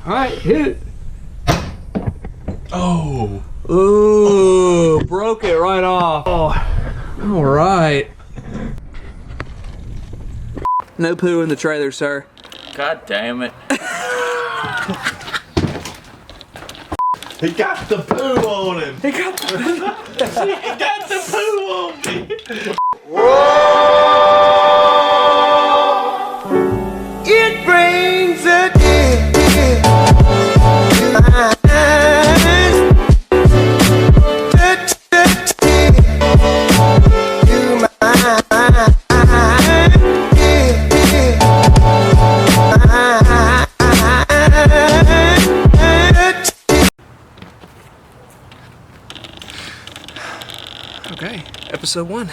Alright, hit it. Oh. Ooh, broke it right off. Oh, alright. No poo in the trailer, sir. God damn it. He got the poo on him. He got the He got the poo on me. It brings a tear to my eyes. A tear to my eyes. Okay, episode 1.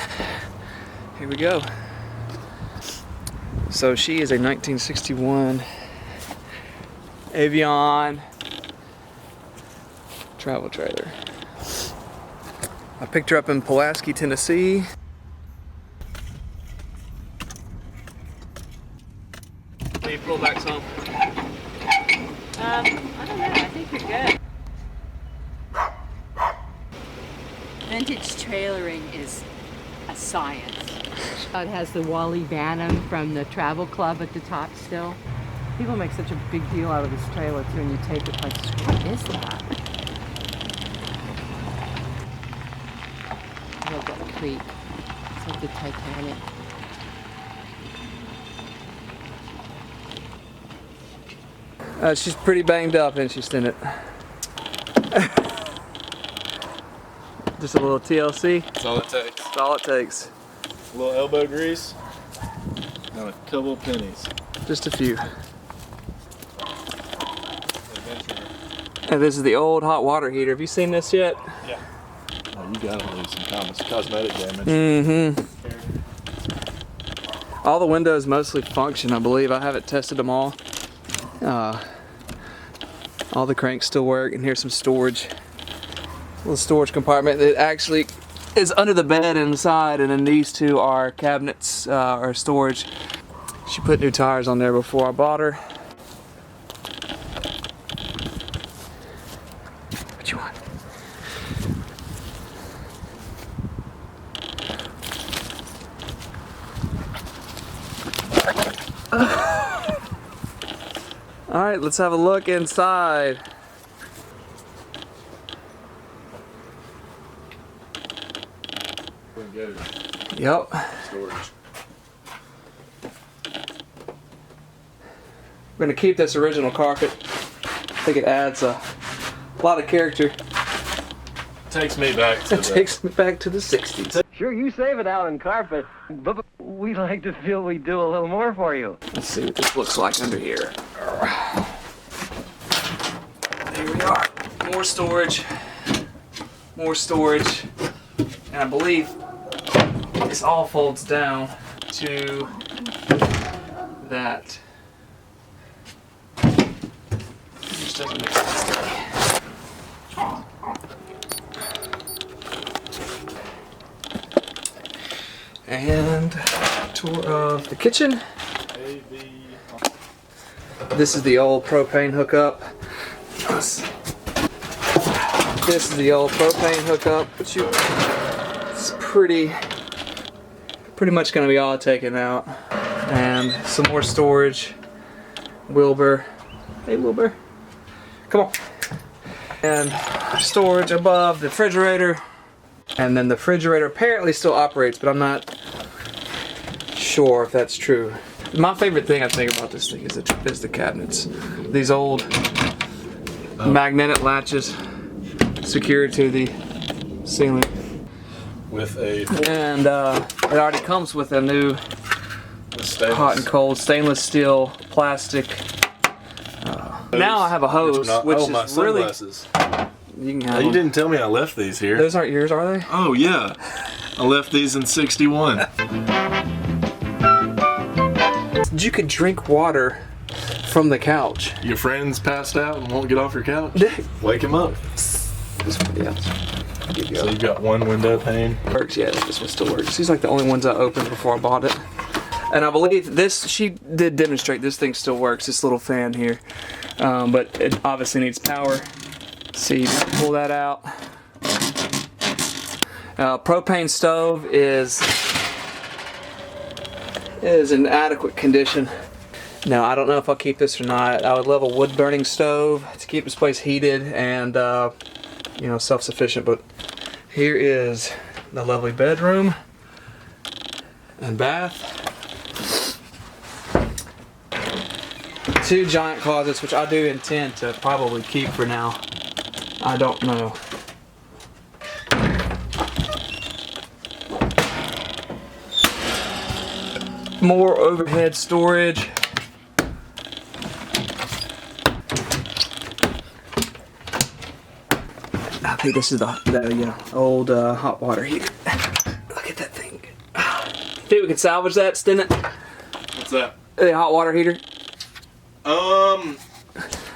Here we go. So she is a 1961 Avion travel trailer. I picked her up in Pulaski, Tennessee. Any pullbacks home? I don't know. I think you're good. Vintage trailering is a science. It has the Wally Bantam from the Travel Club at the top still. People make such a big deal out of this trailer too, and you take it like, what is that? Look at the creek. It's like the Titanic. She's pretty banged up, and she's in it. Just a little TLC. That's all it takes. That's all it takes. A little elbow grease and a couple of pennies. Just a few. Adventure. And this is the old hot water heater. Have you seen this yet? Yeah. Oh, you gotta leave some cosmetic damage. Mm-hmm. All the windows mostly function, I believe. I haven't tested them all. All the cranks still work, and here's some storage. Little storage compartment that actually is under the bed inside, and then these two are cabinets or storage. She put new tires on there before I bought her. What you want? All right, let's have a look inside. Yep. Storage. We're gonna keep this original carpet. I think it adds a lot of character. Takes me back to It takes me back to the 60s. Sure, you save it out in carpet, but we like to feel we do a little more for you. Let's see what this looks like under here. Here we are. More storage. More storage. And I believe this all folds down to that. It just doesn't make sense to me. And tour of the kitchen. This is the old propane hookup. This is the old propane hookup, which it's pretty much going to be all taken out. And some more storage. Wilbur. Hey Wilbur. Come on. And storage above the refrigerator. And then the refrigerator apparently still operates, but I'm not sure if that's true. My favorite thing I think about this thing is the cabinets. These old magnetic latches secured to the ceiling. with a And it already comes with a new hot and cold stainless steel plastic. Now I have a hose, which is my really. sunglasses. You can have You them. didn't tell me I left these here. Those aren't yours, are they? Oh yeah, I left these in '61. You could drink water from the couch. Your friend's passed out and won't get off your couch? Wake him up. Somebody else. So you've got one window pane. Works, yeah, this one still works. These are like the only ones I opened before I bought it. And I believe this, she did demonstrate this thing still works, this little fan here. But it obviously needs power. See, pull that out. Propane stove is in adequate condition. Now, I don't know if I'll keep this or not. I would love a wood burning stove to keep this place heated and you know, self-sufficient, but here is the lovely bedroom and bath. 2 giant closets, which I do intend to probably keep for now. I don't know. More overhead storage. I think this is the old hot water heater. Look at that thing. Think we can salvage that, Stennett? What's that? The hot water heater.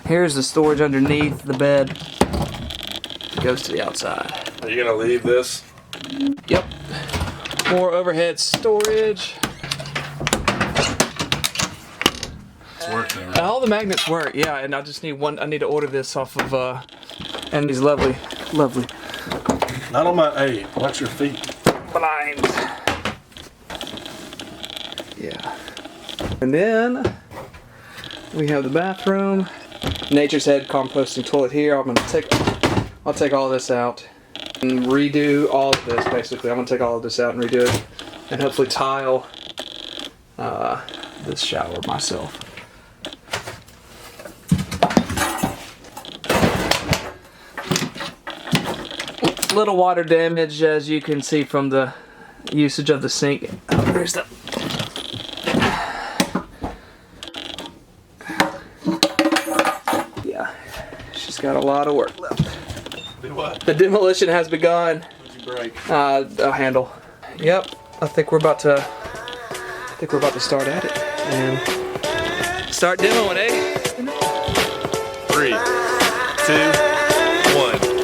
Here's the storage underneath the bed. It goes to the outside. Are you gonna leave this? Yep. More overhead storage. It's working. Right? All the magnets work, yeah, and I just need one. I need to order this off of Andy's lovely. Not on my A. Watch your feet. Blinds. Yeah. And then we have the bathroom. Nature's Head composting toilet here. I'll take all this out and redo all of this basically. I'm gonna take all of this out and redo it and hopefully tile this shower myself. Little water damage, as you can see from the usage of the sink. Oh, there's the. Yeah, she's got a lot of work left. Do what? The demolition has begun. What'd you break? A handle. Yep, I think we're about to. Start at it and start demoing, eh? 3, 2, 1.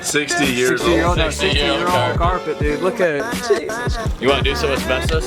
60 years old. 60-year-old carpet, dude. Look at it. Jesus. You want to do some asbestos?